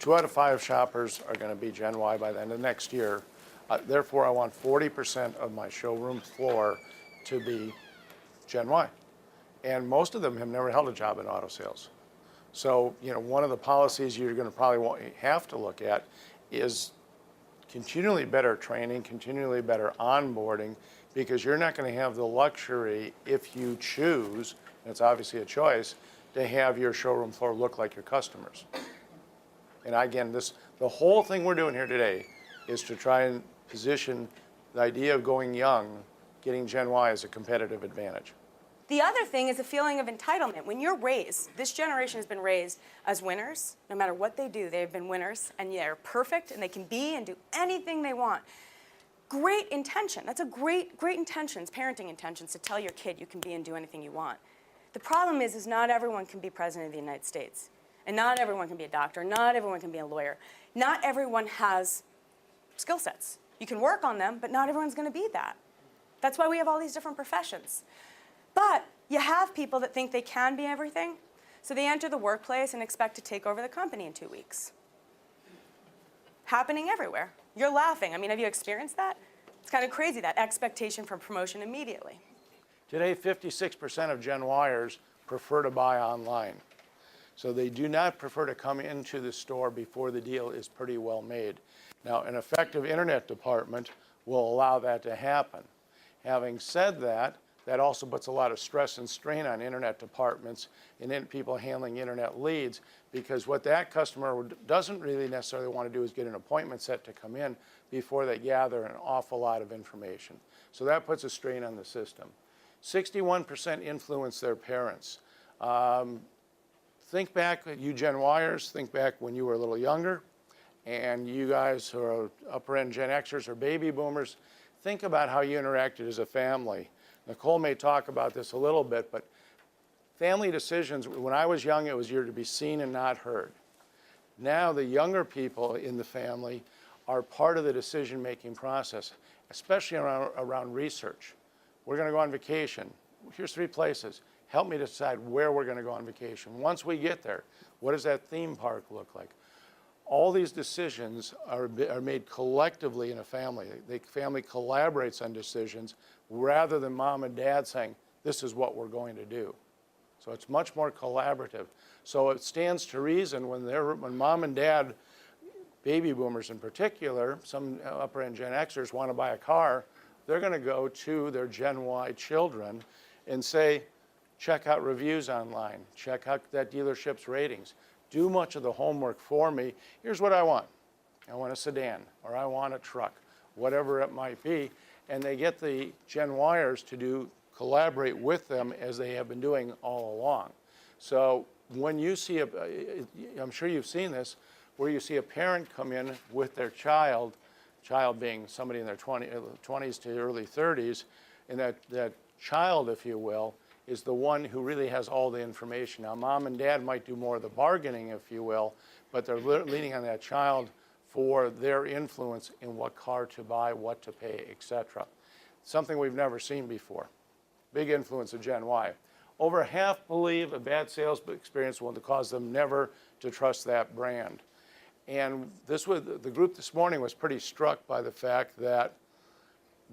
2 out of 5 shoppers are going to be Gen Y by the end of next year. Therefore, I want 40% of my showroom floor to be Gen Y. And most of them have never held a job in auto sales. So, one of the policies you're going to probably have to look at is continually better training, continually better onboarding, because you're not going to have the luxury, if you choose, and it's obviously a choice, to have your showroom floor look like your customers. And again, the whole thing we're doing here today is to try and position the idea of going young, getting Gen Y as a competitive advantage. The other thing is a feeling of entitlement. When you're raised, this generation has been raised as winners. No matter what they do, they've been winners, and they're perfect, and they can be and do anything they want. Great intention. That's a great intentions, parenting intentions, to tell your kid you can be and do anything you want. The problem is not everyone can be president of the United States, and not everyone can be a doctor, not everyone can be a lawyer. Not everyone has skill sets. You can work on them, but not everyone's going to be that. That's why we have all these different professions. But you have people that think they can be everything, so they enter the workplace and expect to take over the company in 2 weeks. Happening everywhere. You're laughing. I mean, have you experienced that? It's kind of crazy, that expectation for promotion immediately. Today, 56% of Gen Yers prefer to buy online. So they do not prefer to come into the store before the deal is pretty well made. Now, an effective internet department will allow that to happen. Having said that, that also puts a lot of stress and strain on internet departments and in people handling internet leads, because what that customer doesn't really necessarily want to do is get an appointment set to come in before they gather an awful lot of information. So that puts a strain on the system. 61% influence their parents. Think back, you Gen Yers, think back when you were a little younger, and you guys who are upper-end Gen Xers or baby boomers, think about how you interacted as a family. Nicole may talk about this a little bit, but family decisions, when I was young, it was you're to be seen and not heard. Now the younger people in the family are part of the decision-making process, especially around research. We're going to go on vacation. Here's 3 places. Help me decide where we're going to go on vacation. Once we get there, what does that theme park look like? All these decisions are made collectively in a family. The family collaborates on decisions rather than mom and dad saying, this is what we're going to do. So it's much more collaborative. So it stands to reason when mom and dad, baby boomers in particular, some upper-end Gen Xers want to buy a car, they're going to go to their Gen Y children and say, check out reviews online, check out that dealership's ratings, do much of the homework for me. Here's what I want. I want a sedan, or I want a truck, whatever it might be. And they get the Gen Yers to collaborate with them as they have been doing all along. So when you see, I'm sure you've seen this, where you see a parent come in with their child being somebody in their 20s to early 30s, and that child, if you will, is the one who really has all the information. Now, mom and dad might do more of the bargaining, if you will, but they're leaning on that child for their influence in what car to buy, what to pay, etc. Something we've never seen before. Big influence of Gen Y. Over half believe a bad sales experience will cause them never to trust that brand. And the group this morning was pretty struck by the fact that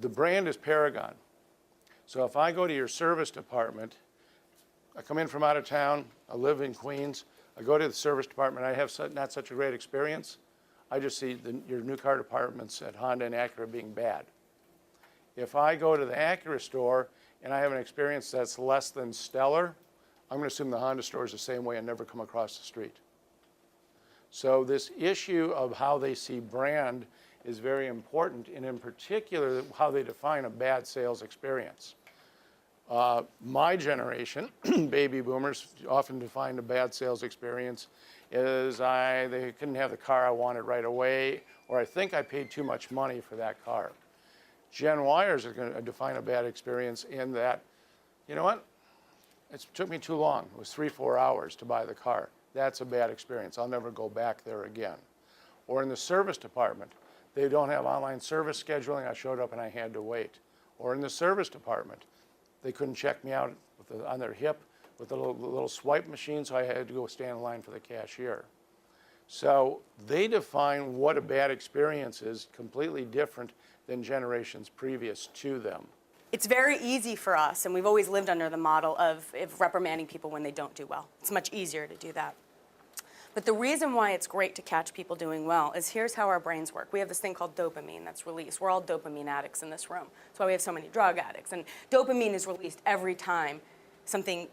the brand is Paragon. So if I go to your service department, I come in from out of town, I live in Queens, I go to the service department, I have not such a great experience, I just see your new car departments at Honda and Acura being bad. If I go to the Acura store and I have an experience that's less than stellar, I'm going to assume the Honda store is the same way and never come across the street. So this issue of how they see brand is very important, and in particular, how they define a bad sales experience. My generation, baby boomers, often defined a bad sales experience as they couldn't have the car I wanted right away, or I think I paid too much money for that car. Gen Yers are going to define a bad experience in that, you know what, it took me too long. It was 3-4 hours to buy the car. That's a bad experience. I'll never go back there again. Or in the service department, they don't have online service scheduling. I showed up and I had to wait. Or in the service department, they couldn't check me out on their hip with a little swipe machine, so I had to go stand in line for the cashier. So they define what a bad experience is completely different than generations previous to them. It's very easy for us, and we've always lived under the model of reprimanding people when they don't do well. It's much easier to do that. But the reason why it's great to catch people doing well is here's how our brains work. We have this thing called dopamine that's released. We're all dopamine addicts in this room. That's why we have so many drug addicts. And dopamine is released every time something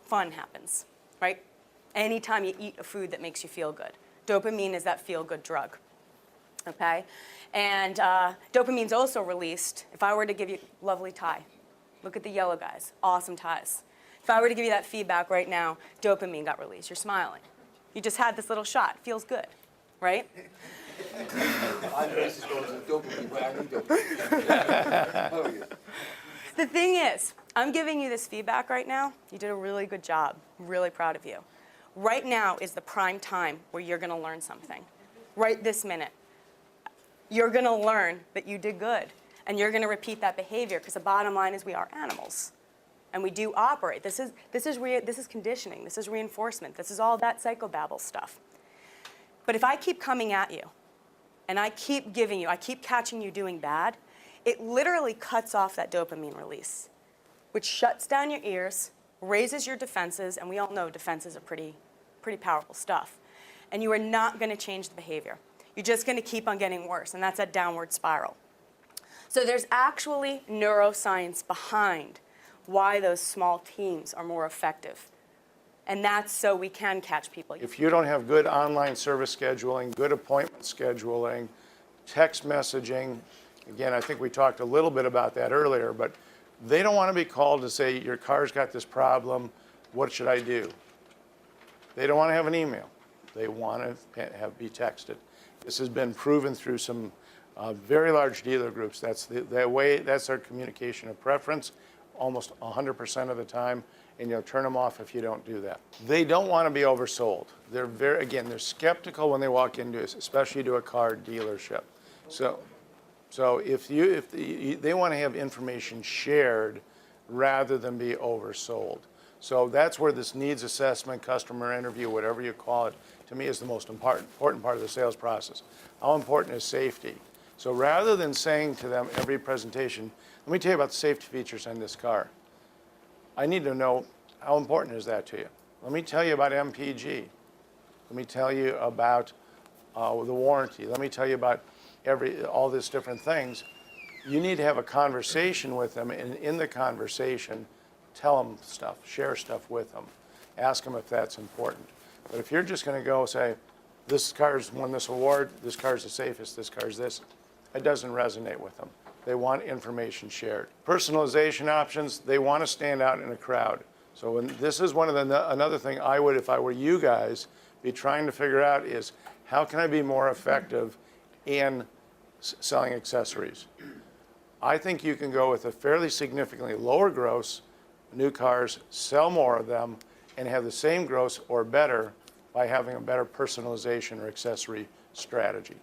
fun happens, right? Anytime you eat a food that makes you feel good. Dopamine is that feel-good drug, okay? And dopamine's also released. If I were to give you a lovely tie, look at the yellow guys, awesome ties. If I were to give you that feedback right now, dopamine got released. You're smiling. You just had this little shot. Feels good, right? I'm racist because of dopamine, but I need dopamine. Oh, yeah. The thing is, I'm giving you this feedback right now. You did a really good job. I'm really proud of you. Right now is the prime time where you're going to learn something. Right this minute. You're going to learn that you did good. And you're going to repeat that behavior because the bottom line is we are animals. And we do operate. This is conditioning. This is reinforcement. This is all that psychobabble stuff. But if I keep coming at you and I keep catching you doing bad, it literally cuts off that dopamine release, which shuts down your ears, raises your defenses, and we all know defenses are pretty powerful stuff. And you are not going to change the behavior. You're just going to keep on getting worse, and that's a downward spiral. So there's actually neuroscience behind why those small teams are more effective. And that's so we can catch people. If you don't have good online service scheduling, good appointment scheduling, text messaging, again, I think we talked a little bit about that earlier, but they don't want to be called to say, your car's got this problem, what should I do? They don't want to have an email. They want to be texted. This has been proven through some very large dealer groups. That's that's their communication of preference, almost 100% of the time, and you'll turn them off if you don't do that. They don't want to be oversold. They're skeptical when they walk into, especially to a car dealership. So if they want to have information shared rather than be oversold. So that's where this needs assessment, customer interview, whatever you call it, to me is the most important part of the sales process. How important is safety? So rather than saying to them every presentation, let me tell you about the safety features on this car. I need to know, how important is that to you? Let me tell you about MPG. Let me tell you about the warranty. Let me tell you about all these different things. You need to have a conversation with them, and in the conversation, tell them stuff, share stuff with them. Ask them if that's important. But if you're just going to go say, this car's won this award, this car's the safest, this car's this, it doesn't resonate with them. They want information shared. Personalization options, they want to stand out in a crowd. So this is another thing I would, if I were you guys, be trying to figure out is, how can I be more effective in selling accessories? I think you can go with a fairly significantly lower gross, new cars, sell more of them, and have the same gross or better by having a better personalization or accessory strategy.